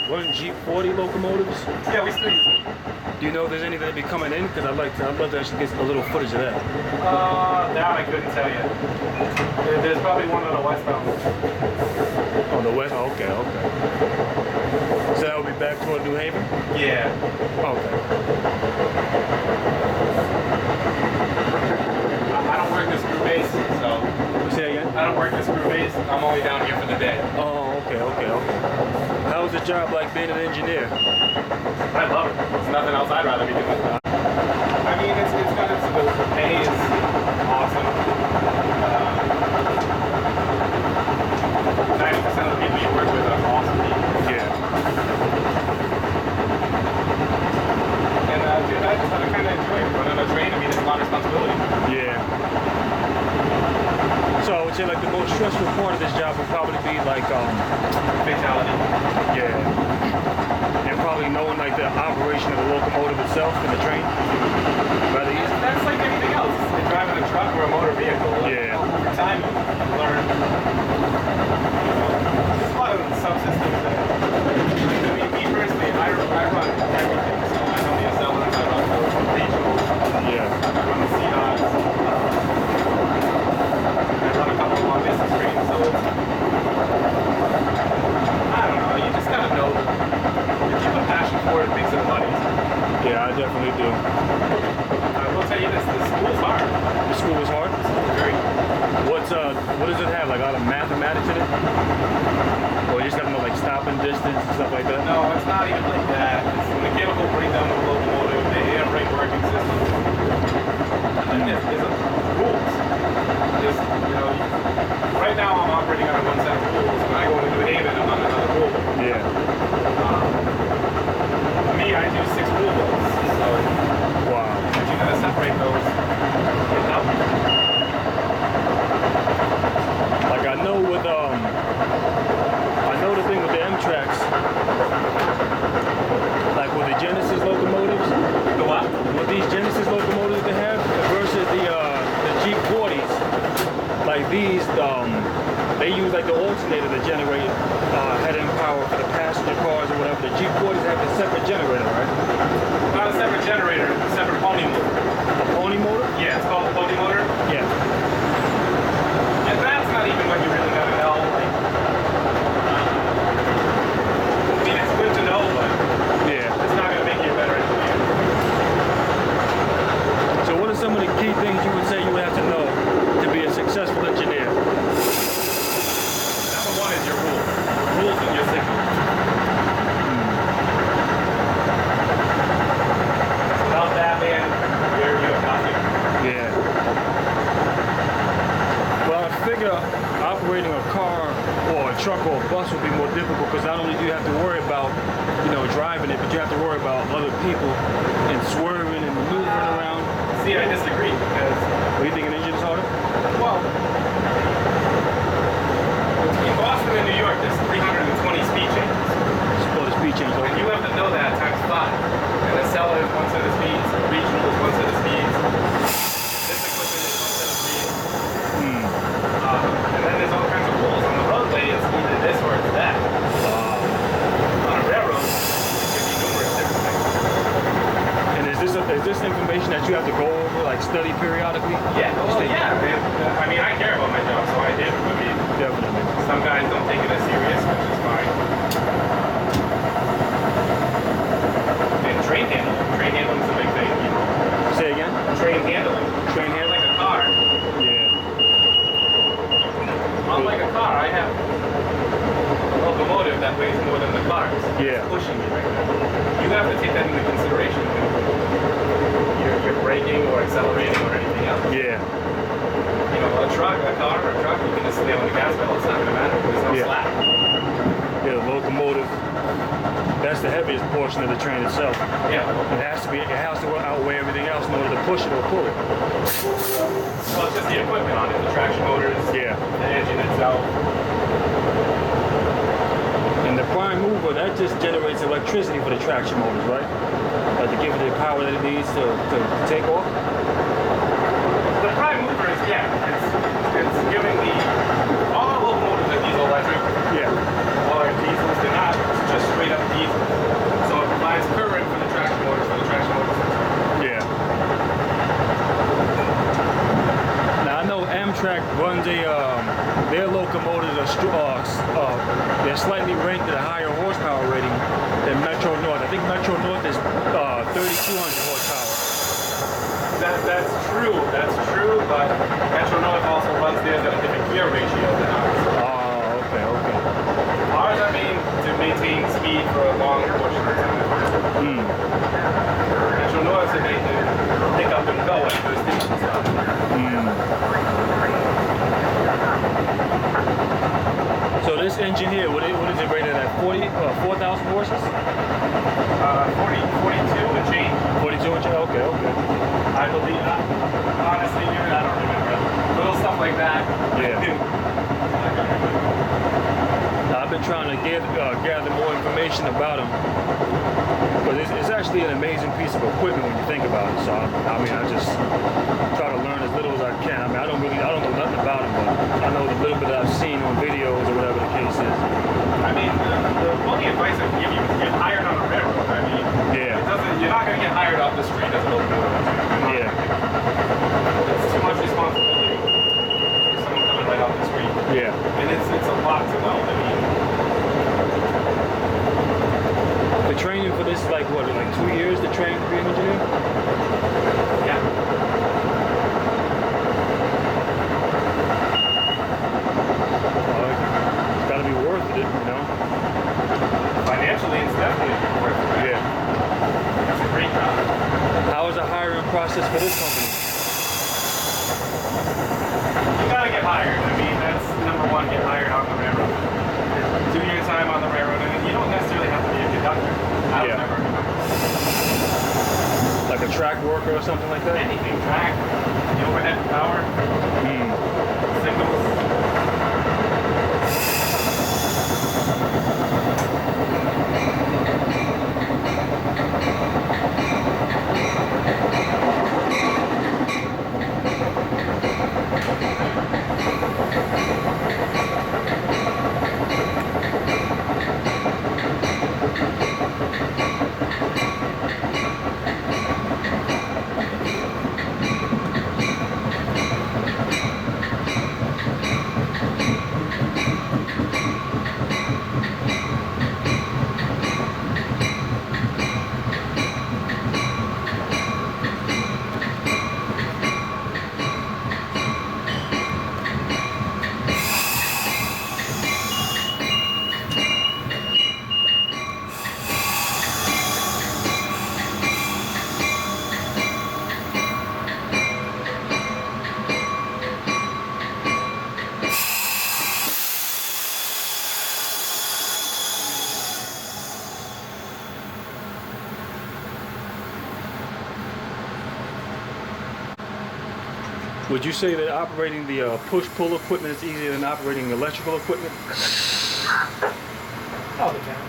run Jeep 40 locomotives? Yeah, we still use it. Do you know if there's any that be coming in? Because I'd love to actually get a little footage of that. That I couldn't tell you. There's probably one on the westbound. On the west? Oh, okay, okay. So that would be back toward New Haven? Yeah. Okay. I don't work this crew base, so. Say that again? I don't work this crew base. I'm only down here for the day. Oh, okay, okay, okay. How's the job like being an engineer? I love it. There's nothing else I'd rather be doing. I mean, it's kind of, the pay is awesome. 90% of the people you work with are awesome people. Yeah. And dude, I just kind of enjoy it. Running a train, I mean, it's a lot of responsibility. Yeah. So I would say like the most stressful part of this job would probably be like Fatality. yeah. And probably knowing like the operation of the locomotive itself and the train. Rather easy. That's like anything else. Like driving a truck or a motor vehicle. Yeah. Over time you learn. There's a lot of subsystems that I mean, me personally, I run everything. So I run the accelerators, I run the regionals, Yeah. I run the CDOTs. I run a couple of long distance trains, so it's, I don't know, you just gotta know if you have a passion for it, it makes it a lot easier. Yeah, I definitely do. I will tell you this, the school's hard. The school was hard? Very What does it have? Like a lot of mathematics in it? Or you just gotta know like stopping distance and stuff like that? No, it's not even like that. It's the mechanical breakdown of the locomotive, the air brake working system. And then there's rules. There's, right now I'm operating under one set of rules. When I go into New Haven, I'm on another rule. Yeah. Me, I do 6 rule books. So Wow. you gotta separate those. Like I know with the thing with the M-Tracks, like with the Genesis locomotives, The what? with these Genesis locomotives they have versus the Jeep 40s, like these, they use like the alternator to generate head-end power for the passenger cars or whatever. The Jeep 40s have a separate generator, right? Not a separate generator, it's a separate pony motor. A pony motor? Yeah, it's called a pony motor. Yeah. And that's not even what you really gotta know. Like, I mean, it's good to know, but Yeah. it's not gonna make you a better engineer. So what are some of the key things you would say you would have to know to be a successful engineer? Number one is your rules. Rules and your signals. Without that, man, you're nothing. Yeah. Well, I figure operating a car or a truck or a bus would be more difficult because not only do you have to worry about, driving it, but you have to worry about other people and swerving and maneuvering around. See, I disagree because, What do you think an engine is harder? well, in Boston and New York, there's 320 speed changes. Oh, the speed change. And you have to know that times 5. And the seller is one set of speeds, the regional is one set of speeds, this equipment is one set of speeds. And then there's all kinds of rules. On the roadway, it's either this or it's that. On a railroad, it can be numerous different things. And is this information that you have to go over, like study periodically? Yeah, well, yeah, man. I mean, I care about my job, so I do. I mean, Definitely. some guys don't take it as serious, which is fine. And train handling. Train handling is a big thing. Say again? Train handling. Train handling? Like a car. Yeah. Unlike a car, I have a locomotive that weighs more than the cars. Yeah. It's pushing me right now. You have to take that into consideration when you're braking or accelerating or anything else. Yeah. A car or a truck, you can just lay on the gas pedal. It's not going to matter. There's no Yeah. slack. Yeah, the locomotive, that's the heaviest portion of the train itself. Yeah. It has to outweigh everything else in order to push it or pull it. Well, it's just the equipment on it, the traction motors, Yeah. the engine itself. And the prime mover, that just generates electricity for the traction motors, right? Like to give it the power that it needs to take off. The prime mover is, it's giving all our locomotives are diesel electric. Yeah. All our diesels, they're not just straight up diesel. they're slightly ranked at a higher horsepower rating than Metro North. I think Metro North is 3,200 horsepower. That's true. That's true. But Metro North also runs theirs at a different gear ratio than ours. Oh, okay, okay. Ours, I mean, to maintain speed for a long portion of time. Metro North, so they can pick up and go at those stations. So this engine here, what is it rated at? 4,000 horses? 42 and change. 42 inch? Okay, okay. I believe, honestly, dude, I don't remember. Little stuff like that. Yeah. I've been trying to gather more information about them, but it's actually an amazing piece of equipment when you think about it. So I mean, I just try to learn as little as I can. I mean, I don't know nothing about them, but I know the little bit that I've seen on videos or whatever the case is. I mean, the only advice I can give you is get hired on a railroad. I mean, Yeah. you're not going to get hired off the street as a locomotive. Yeah. It's too much responsibility for someone coming right off the street. Yeah. And it's a lot to know. I mean, The training for this is like what, like 2 years to train to be an engineer? yeah. It's got to be worth it, you know? Financially, it's definitely worth it. Yeah. It's a great job. How is the hiring process for this company? You gotta get hired. I mean, that's number one, get hired on the railroad. 2 year time on the railroad, and you don't necessarily have to be a conductor. I was Yeah. never a conductor. Like a track worker or something like that? Anything, track, the overhead power, signals. Would you say that operating the push-pull equipment is easier than operating electrical equipment? All the time.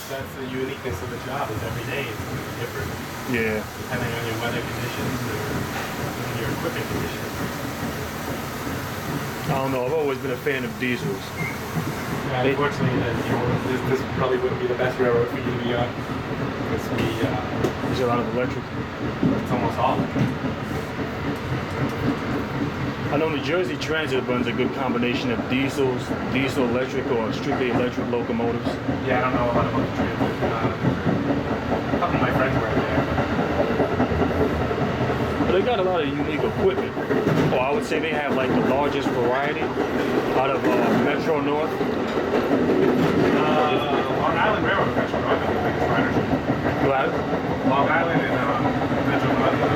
That's the uniqueness of the job. Is every day it's going to be different, Yeah. depending on your weather conditions or your equipment conditions. I don't know. I've always been a fan of diesels. Unfortunately, this probably wouldn't be the best railroad for you to be on. Because There's a lot of electric. it's almost all. I know New Jersey Transit runs a good combination of diesels, diesel electric, or strictly electric locomotives. Yeah, I don't know a lot about the transit. A couple of my friends were there. But they got a lot of unique equipment. Or I would say they have like the largest variety out of Metro North. Long Island Railroad, Metro North, is the biggest ridership. Right? Long Island and Metro North are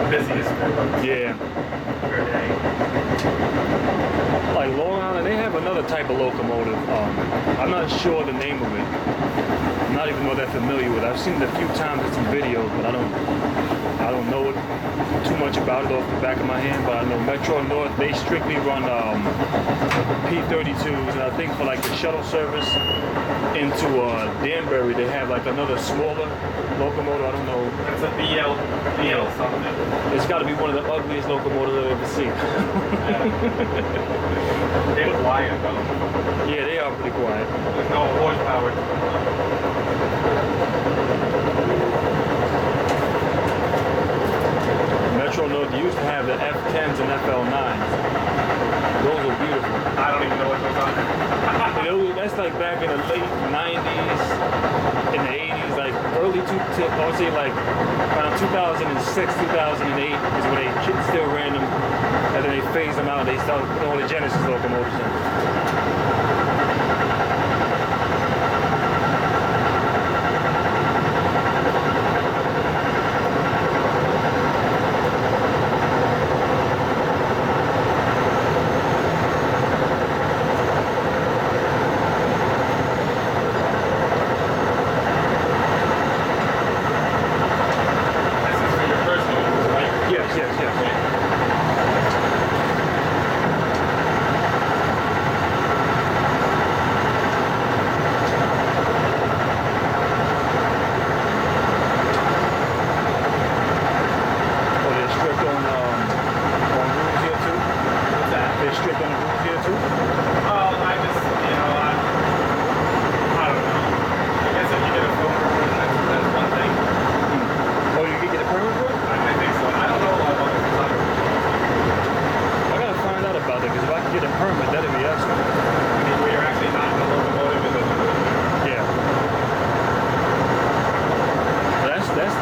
the busiest railroads Yeah. per day. Like Long Island, they have another type of locomotive. I'm not sure the name of it. I'm not even know that familiar with it. I've seen it a few times in some videos, but I I don't know too much about it off the back of my hand, but I know Metro North, they strictly run P32s, and I think for like the shuttle service into Danbury, they have like another smaller locomotive. I don't know. It's a BL something. It's got to be one of the ugliest locomotives I've ever seen. They're quiet though. Yeah, they are pretty quiet. There's no horsepower. Metro North used to have the F10s and FL9s. Those were beautiful. I don't even know what goes on. That's like back in the late 90s, in the 80s, like early I would say like around 2006, 2008 is when they still ran them, and then they phased them out. They started putting all the Genesis locomotives in.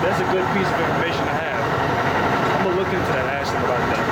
That's a good piece of information to have. I'm gonna look into that, ask them about that.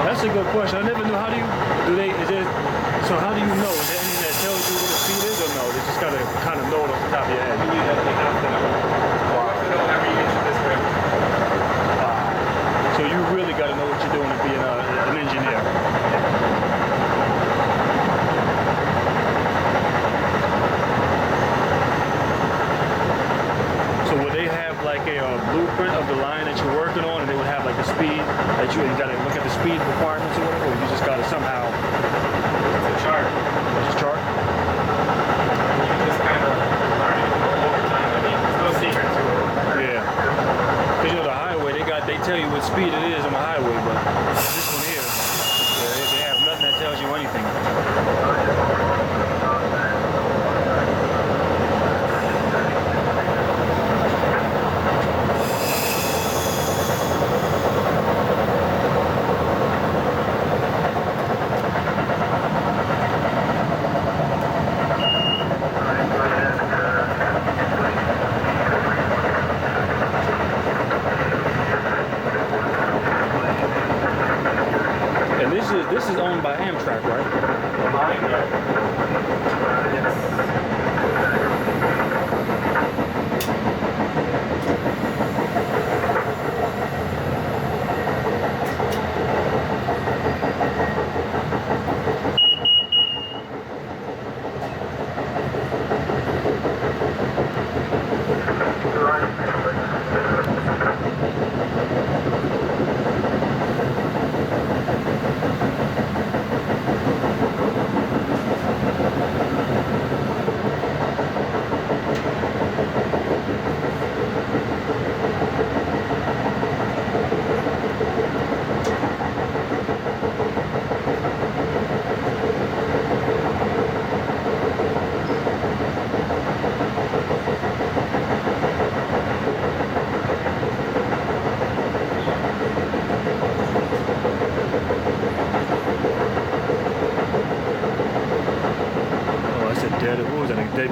That's a good question. I never knew how is it, so how do you know? Is there anything that tells you what the speed is or no? They just gotta kind of know it off the top of your head. You have to know. You have to know every inch of this trip. So you really gotta know what you're doing to be an engineer. So would they have like a blueprint of the line that you're working on, and they would have like the speed that you gotta look at the speed requirements or whatever, or you just gotta somehow? It's a chart. It's a chart? You just kind of learn it over time. I mean, there's no secret to it. Yeah. Because you know the highway, they tell you what speed it is on the highway, but this one here, they have nothing that tells you anything.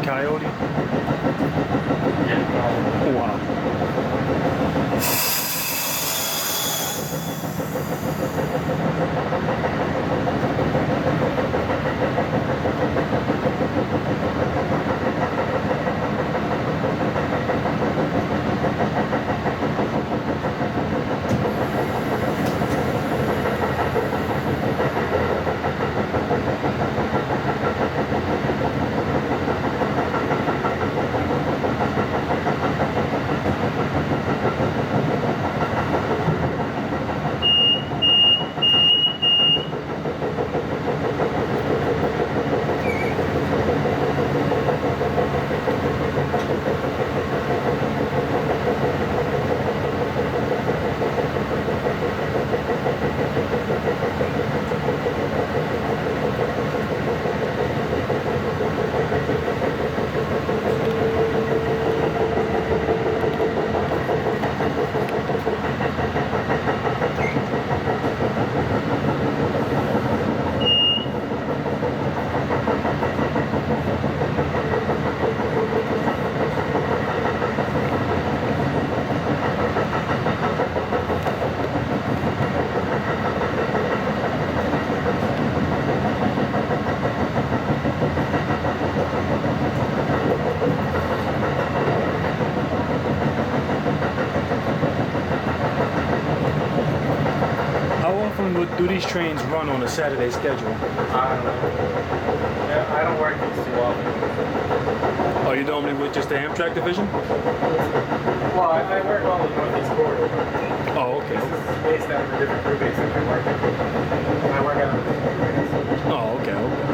Coyote? Yeah, probably. Wow. How often do these trains run on a Saturday schedule? I don't know. Yeah, I don't work these too often. Are you normally with just the Amtrak division? Well, I work on the Northeast Corridor. Oh, okay. This is based out of a different crew base that I work at. I work out of a different crew base. Oh, okay, okay.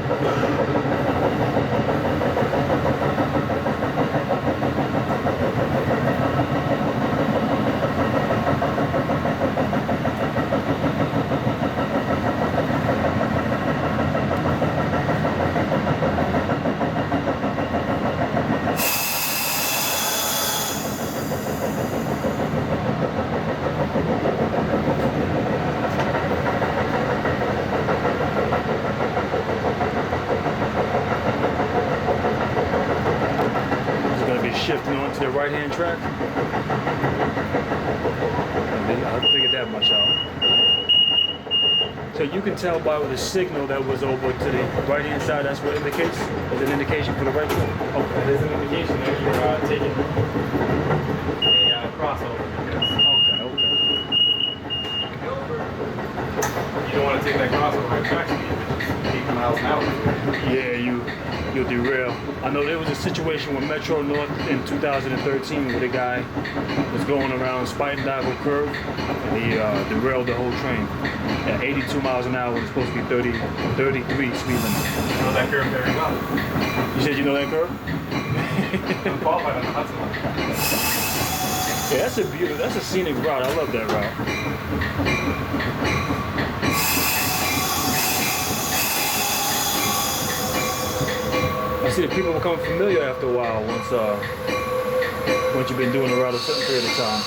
It's going to be shifting onto the right-hand track. I figured that much out. So you can tell by the signal that was over to the right-hand side, that's what indicates? Is an indication for the right track? Okay. That is an indication that you're taking a crossover. Because Okay, okay. you don't want to take that crossover at track speed, which is 8 miles an hour. Yeah, you'll derail. I know there was a situation with Metro North in 2013 where the guy was going around Spuyten-Duyvil Curve and he derailed the whole train at 82 miles an hour. It was supposed to be 33 speed limit. You know that curve very well. You said you know that curve? I'm qualified on the Hudson Line. Yeah, that's a beautiful, that's a scenic route. I love that route. I see that people become familiar after a while once you've been doing the route a certain period of time.